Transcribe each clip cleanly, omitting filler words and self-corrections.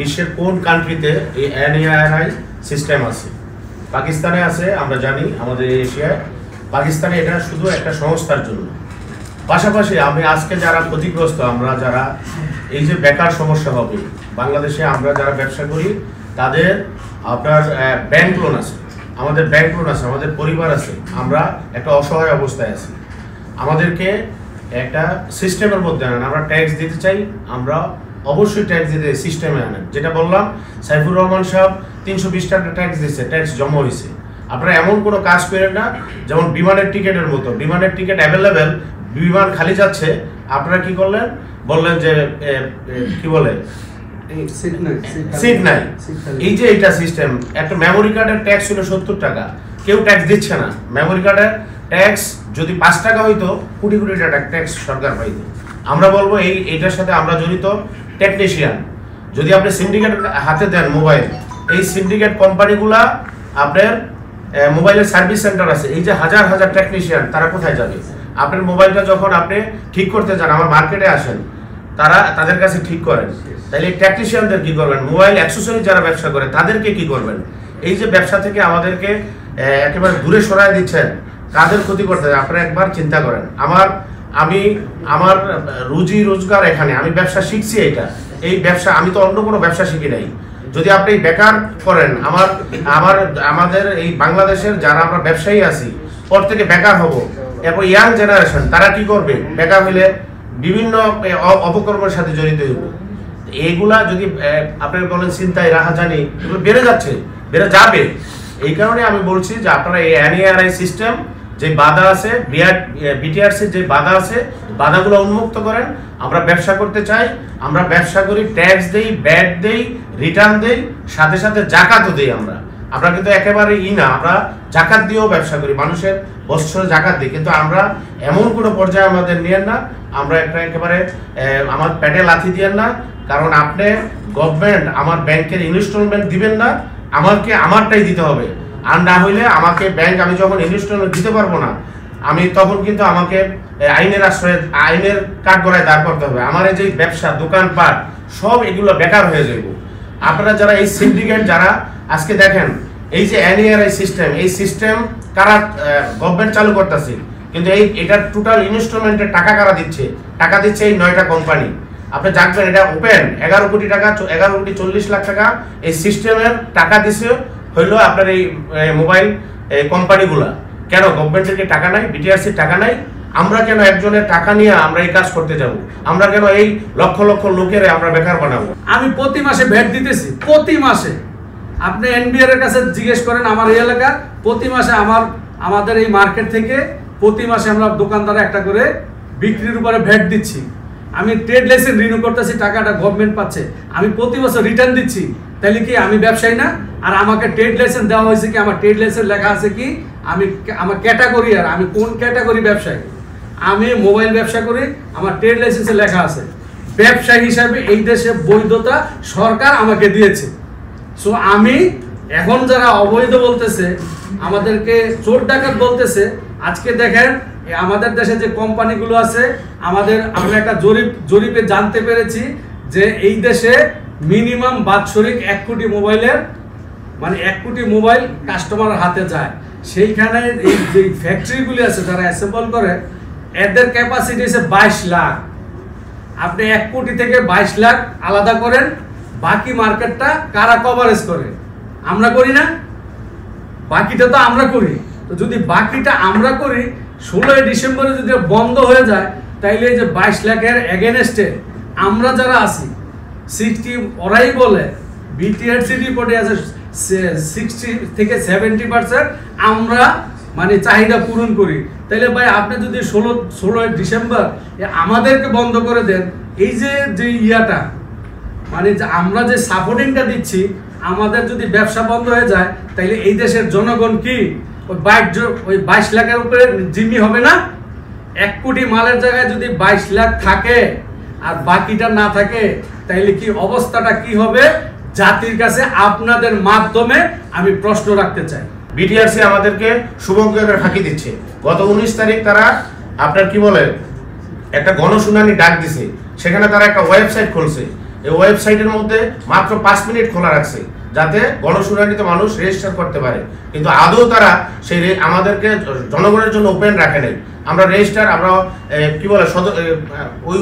বিশ্বের কোন কান্ট্রিতে এই এনআইআরআই সিস্টেম আছে? পাকিস্তানে আছে, আমরা জানি। আমাদের এশিয়ায় পাকিস্তানে এটা শুধু একটা সংস্থার জন্য। পাশাপাশি আমি আজকে যারা ক্ষতিগ্রস্ত, আমরা যারা এই যে বেকার সমস্যা হবে বাংলাদেশে, আমরা যারা ব্যবসা করি তাদের আপনার ব্যাংক লোন আছে, আমাদের ব্যাংক লোন আছে, আমাদের পরিবার আছে, আমরা একটা অসহায় অবস্থায় আছি। আমাদেরকে একটা সিস্টেমের মধ্যে আনেন। আমরা ট্যাক্স দিতে চাই, আমরা অবশ্যই ট্যাক্স দিতে সিস্টেমে আনেন। যেটা বললাম, সাইফুর রহমান সাহেব 320 টাকা ট্যাক্স দিচ্ছে, ট্যাক্স জমা হয়েছে। আপনারা এমন কোনো কাজ করেন না যেমন বিমানের টিকিটের মতো, বিমানের টিকিট অ্যাভেলেবেল, বিমান খালি যাচ্ছে, আপনারা কি করলেন, বললেন যে কি বলে সিট নাই। এই যে এটা সিস্টেম, একটা মেমোরি কার্ডের ট্যাক্স ছিল 70 টাকা, কেউ ট্যাক্স দিচ্ছে না। মেমোরি কার্ডের ট্যাক্স যদি 5 টাকা হইতো, কোটি কোটি টাকা ট্যাক্স সরকার পাইতো। আমরা বলবো এইটার সাথে আমরা জড়িত টেকনিশিয়ান। যদি আপনি সিন্ডিকেট হাতে দেন মোবাইল, এই সিন্ডিকেট কোম্পানিগুলা আপনার মোবাইলের সার্ভিস সেন্টার আছে, এই যে হাজার হাজার টেকনিশিয়ান, তারা কোথায় যাবে? আপনার মোবাইলটা যখন আপনি ঠিক করতে চান, আমার মার্কেটে আসেন, তাদের কাছে ঠিক করেন। তাহলে এই টেকনিশিয়ানদের কি করবেন? মোবাইল অ্যাক্সেসরি যারা ব্যবসা করে তাদেরকে কি করবেন? এই যে ব্যবসা থেকে আমাদেরকে একেবারে দূরে সরায় দিচ্ছেন, কাদের ক্ষতি করতে হয় আপনারা একবার চিন্তা করেন। আমার রুজি রোজগার এখানে, আমি ব্যবসা শিখছি। এই ব্যবসা আমি তো অন্য কোনো ব্যবসা শিখি নাই। যদি আপনি বেকার করেন, আমাদের এই বাংলাদেশের যারা আমরা ব্যবসায়ী আছি, পর থেকে বেকার হব, এরপর ইয়াং জেনারেশন তারা কি করবে? বেকার হইলে বিভিন্ন অপকর্মের সাথে জড়িত হইব। এইগুলা যদি আপনারা বলেন চিন্তায় রাহাজানি, এগুলো বেড়ে যাবে। এই কারণে আমি বলছি যে আপনারা এই এনআইআরআই সিস্টেম যে বাধা আছে, বিটিআরসির যে বাধা আছে, বাধাগুলো উন্মুক্ত করেন। আমরা ব্যবসা করতে চাই, আমরা ব্যবসা করি, ট্যাক্স দেই, ব্যাট দেই, রিটার্ন দেই, সাথে সাথে জাকাতও দেই। আমরা কিন্তু একেবারে না, আমরা জাকাত দিয়েও ব্যবসা করি, মানুষের বৎসরে জাকাত দিই। কিন্তু আমরা এমন কোনো পর্যায়ে আমাদের নিয়েন না, আমরা একেবারে আমার পেটে লাথি দিয়েন না। কারণ আপনি গভর্নমেন্ট আমার ব্যাংকের ইনস্টলমেন্ট দিবেন না, আমারটাই দিতে হবে। আর না হইলে আমাকে ব্যাংক, আমি যখন ইনস্টলমেন্ট দিতে পারবো না, আমি তখন কিন্তু আমাকে আইনের কাঠগড়ায় দাঁড় করতে হবে। আমার এই যে ব্যবসা, দোকানপাট, সব এগুলো বেকার হয়ে যাবে। আপনারা যারা এই সিন্ডিকেট, যারা আজকে দেখেন এই যে এনআইআরআই সিস্টেম, এই সিস্টেম কারা গভর্নমেন্ট চালু করতেছে, কিন্তু এটার টোটাল ইনস্টলমেন্টের টাকা কারা দিচ্ছে? টাকা দিচ্ছে এই 9টা কোম্পানি। আপনি জানবেন এটা ওপেন 11 কোটি টাকা, 11 কোটি 40 লাখ টাকা এই সিস্টেমের টাকা দিছে হইলো আপনার এই মোবাইল কোম্পানিগুলা। কেন গভর্নমেন্টের টাকা নাই? বিটিআরসির টাকা নাই? আমরা কেন একজনের টাকা নিয়ে আমরা এই কাজ করতে যাব? আমরা কেন এই লক্ষ লক্ষ লোকের আমরা বেকার বানাবো? আমি প্রতি মাসে ভ্যাট দিতেছি, প্রতি মাসে। আপনি এনবিআর এর কাছে জিজ্ঞেস করেন, আমার এই এলাকা প্রতি মাসে আমাদের এই মার্কেট থেকে প্রতি মাসে আমরা দোকানদারে একটা করে বিক্রির উপরে ভ্যাট দিচ্ছি। আমি ট্রেড লাইসেন্স রিনিউ করতেছি, টাকাটা গভর্নমেন্ট পাচ্ছে, আমি প্রতি বছর রিটার্ন দিচ্ছি। তাহলে কি আমি ব্যবসায়ী না? আর আমাকে ট্রেড লাইসেন্স দেওয়া হয়েছে কি? আমার ট্রেড লাইসেন্স লেখা আছে কি আমার ক্যাটাগরি, আর আমি কোন ক্যাটাগরি ব্যবসায়ী? আমি মোবাইল ব্যবসা করি, আমার ট্রেড লাইসেন্সে লেখা আছে। ব্যবসায়ী হিসাবে এই দেশে বৈধতা সরকার আমাকে দিয়েছে। সো আমি এখন যারা অবৈধ বলতেছে, আমাদেরকে চোর ডাকাত বলতেছে, আজকে দেখেন আমাদের দেশে যে কোম্পানিগুলো আছে, আমরা একটা জরিপে জানতে পেরেছি যে এই দেশে মিনিমাম বাৎসরিক 1 কোটি মোবাইলের, মানে 1 কোটি মোবাইল কাস্টমারের হাতে যায়। সেইখানে এই যে ফ্যাক্টরিগুলি আছে যারা অ্যাসেম্বল করে, এদের ক্যাপাসিটি হচ্ছে 22 লাখ। আপনি 1 কোটি থেকে 22 লাখ আলাদা করেন, বাকি মার্কেটটা কারা কভারেজ করে? আমরা করি না? বাকিটা তো আমরা করি। তো যদি বাকিটা আমরা করি, 16 ডিসেম্বরে যদি বন্ধ হয়ে যায়, তাইলে এই যে 22 লাখের এগেনস্টে আমরা যারা আছি 60, ওরাই বলে বিটিআরসি রিপোর্টে আছে 60 থেকে 70% আমরা মানে চাহিদা পূরণ করি। তাইলে ভাই আপনি যদি 16 ডিসেম্বর আমাদেরকে বন্ধ করে দেন, এই যে ইয়াটা, মানে যে আমরা যে সাপোর্টিংটা দিচ্ছি, আমাদের যদি ব্যবসা বন্ধ হয়ে যায়, তাইলে এই দেশের জনগণ কি ওই 22 লাখের উপরে জিম্মি হবে না? 1 কোটি মালের জায়গায় যদি 22 লাখ থাকে আর বাকিটা না থাকে, তাইলে কি অবস্থাটা কি হবে? জাতির কাছে আপনাদের মাধ্যমে আমি প্রশ্ন রাখতে চাই। বিটিআরসি আমাদেরকে শুভঙ্করের ফাঁকি দিচ্ছে। গত 19 তারিখ তারা আপনার কি বলে একটা গণশুনানি ডাক দিছে, সেখানে তারা একটা ওয়েবসাইট খুলছে। এই ওয়েবসাইটের মধ্যে মাত্র 5 মিনিট খোলা রাখছে, যাতে গণশুনানিতে মানুষ রেজিস্টার করতে পারে, কিন্তু আদৌ তারা সেই আমাদেরকে জনগণের জন্য ওপেন রাখে নাই। আমরা রেজিস্টার, আমরা কি বলে ওই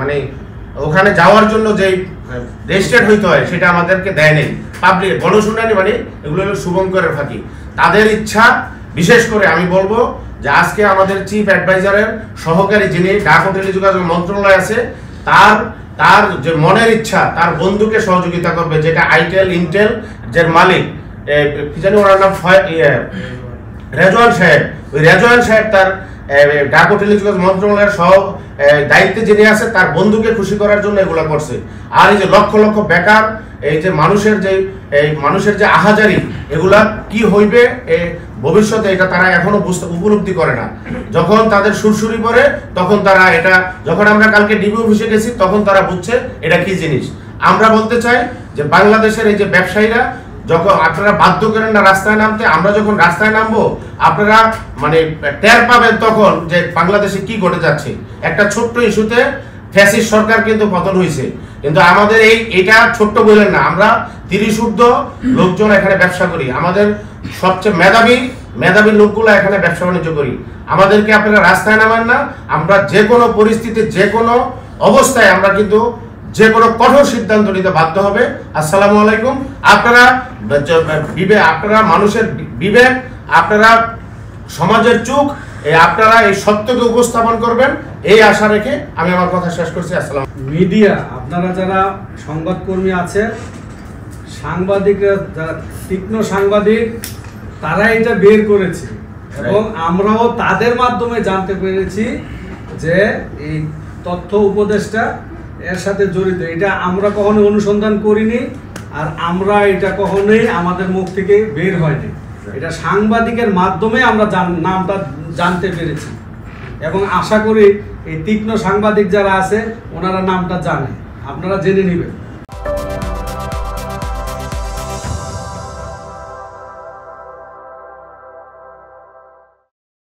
মানে ওখানে যাওয়ার জন্য যে রেজিস্টার্ড হইতে হয় সেটা আমাদেরকে দেয় নেই। পাবলিক গণশুনানি মানে এগুলো হলো শুভঙ্করের ফাঁকি, তাদের ইচ্ছা। বিশেষ করে আমি বলবো যে আজকে আমাদের চিফ অ্যাডভাইজারের সহকারী যিনি ডাক ও টেলিযোগাযোগ মন্ত্রণালয় আছে, তার যে মনের ইচ্ছা তার বন্ধুকে সহযোগিতা করবে, যেটা আইটেল ইন্টেল যে মালিক কি জানি ওনার নাম রেজওয়ান সাহেব, ওই রেজওয়ান সাহেব তার ডাক ও টেলিযোগাযোগ মন্ত্রণালয়ের সহ দায়িত্বে যিনি আছে তার বন্ধুকে খুশি করার জন্য এগুলো করছে। আর এই যে লক্ষ লক্ষ বেকার, এই যে মানুষের যে আহাজারি, এগুলা কি হইবে ভবিষ্যতে এটা তারা এখনো উপলব্ধি করে না। যখন তাদের সুরসুরি পড়ে তখন তারা এটা, যখন আমরা কালকে ডিবি অফিসে গেছি তখন তারা বুঝছে এটা কি জিনিস। আমরা বলতে চাই যে বাংলাদেশের এই যে ব্যবসায়ীরা, যখন আপনারা বাধ্য করেন না রাস্তায় নামতে, আমরা যখন রাস্তায় নামবো আপনারা মানে টের পাবেন তখন যে বাংলাদেশে কি ঘটে যাচ্ছে। একটা ছোট্ট ইস্যুতে ফ্যাসিস্ট সরকার কিন্তু পতন হয়েছে, কিন্তু আমাদের এটা ছোট্ট বললেন না, আমরা 30 ঊর্ধ্ব লোকজন এখানে ব্যবসা করি, আমাদের সবচেয়ে মেধাবী লোকগুলো এখানে ব্যবসা বাণিজ্য করি। আমাদেরকে আপনারা রাস্তায় নামান না, আমরা যে কোনো পরিস্থিতি যে কোনো অবস্থায় আমরা কিন্তু যে কোনো কঠোর সিদ্ধান্ত নিতে বাধ্য হবে। আসসালামু আলাইকুম। আপনারা মানুষের বিবেক, আপনারা সমাজের চোখ, আপনারা এই সত্যকে উপস্থাপন করবেন, এই আশা রেখে আমি আমার কথা শেষ করছি। আসসালাম। মিডিয়া, আপনারা যারা সংবাদকর্মী আছে, সাংবাদিকরা যারা তীক্ষ্ণ সাংবাদিক, তারা এটা বের করেছে এবং আমরাও তাদের মাধ্যমে জানতে পেরেছি যে এই তথ্য উপদেষ্টা এর সাথে জড়িত। এটা আমরা কখনো অনুসন্ধান করিনি, আর আমরা এটা কখনোই আমাদের মুখ থেকে বের হয়নি। এটা সাংবাদিকের মাধ্যমে আমরা নামটা জানতে পেরেছি এবং আশা করি এই তীক্ষ্ণ সাংবাদিক যারা আছে ওনারা নামটা জানে, আপনারা জেনে নেবেন।